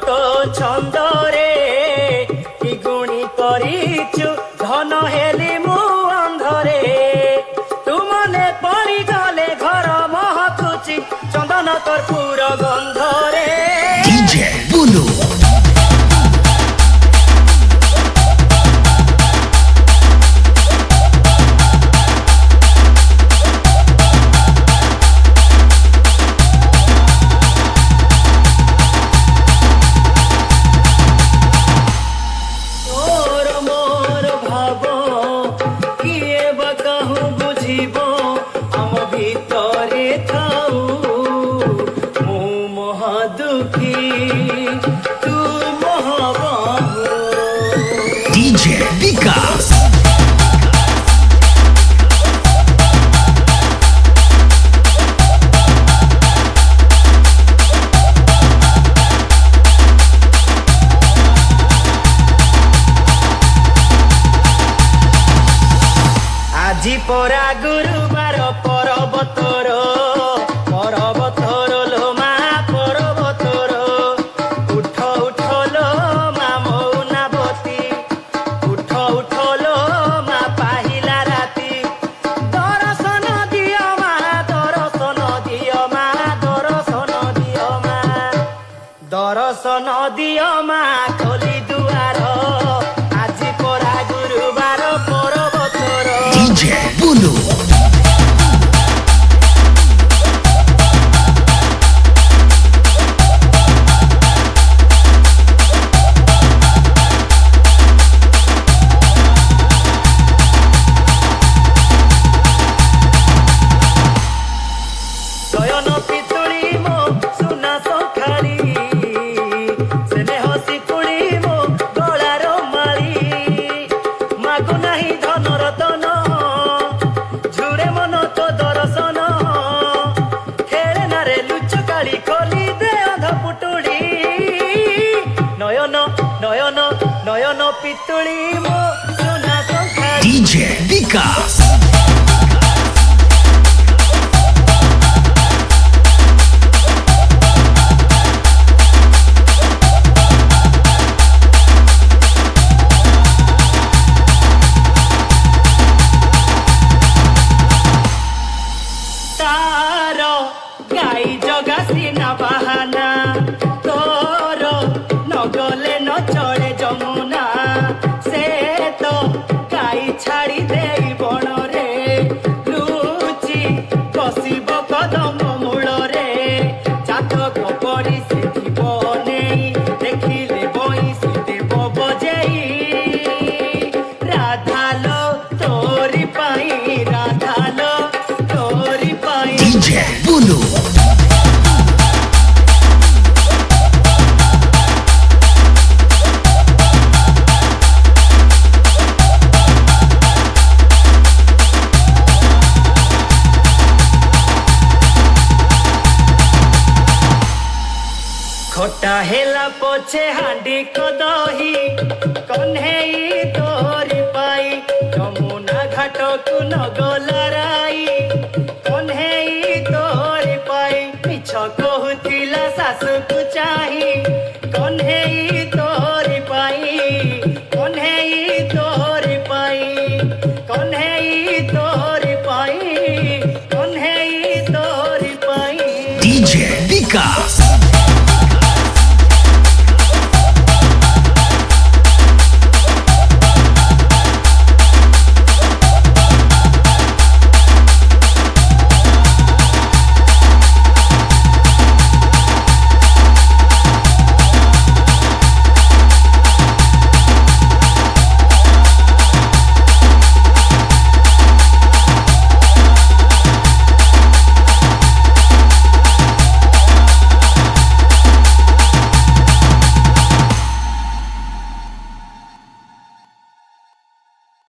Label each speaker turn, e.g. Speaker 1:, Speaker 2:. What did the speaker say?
Speaker 1: তো ছন্দরে কি গুণী করিছু ধন হেলি মু অন্ধরে তুমনে পড়ি গলে ঘর মহকুচি চন্দন কর্পূর গন্ধরে
Speaker 2: ডিজে বুলু ডিজে বিকাশ
Speaker 1: আজি পরা গুরুবার পর্বতর লোমা পর্বতর উঠ উঠ লোমা মৌনাবতী উঠ উঠ লোমা পাহিলা রাতি দর্শন দিও মা দর্শন দিও মা দর্শন দিও মা দর্শন দিও মা খোলি দুয়ার আজি পরা গুরুবার পর্বতর
Speaker 2: ডিজে বুলু
Speaker 1: শয়ন পিতুড়ি মো সুনা সখারি স্নেহ শিকুড়ি মো গলার মারি মাগু নাহি ধন রতন ঝুড়ে মন তো দর্শন খেলে না রে লুচকাড়ি খোলি দে অধ পুটুড়ি নয়ন নয়ন নয়ন পিতুড়ি মো সুনা সখারি
Speaker 2: ডিজে বিকাশ
Speaker 1: तार गाई जगासी ना बहाना तोर नगले न चले जमुना से तो गाई छाड़ी दे बण रे लुचि बसिब कदम मूल रे चातक पड़ी सिथिब नहीं देखिले बईसी देव बजेई राधालो तोरी पाई राधालो तोरी पाई
Speaker 2: ডিজে বুলু
Speaker 1: খোটা হেলা পছে হাঁডি কদহি কন্হেই তোরি পাই যমুনা ঘাটকু নগলারাই কন্হেই তোরি পাই মিছ কহুথিলা শাশুকু চাহি কন্হেই তোরি পাই কন্হেই তোরি পাই কন্হেই তোরি পাই কন্হেই তোরি পাই
Speaker 2: ডিজে বিকাশ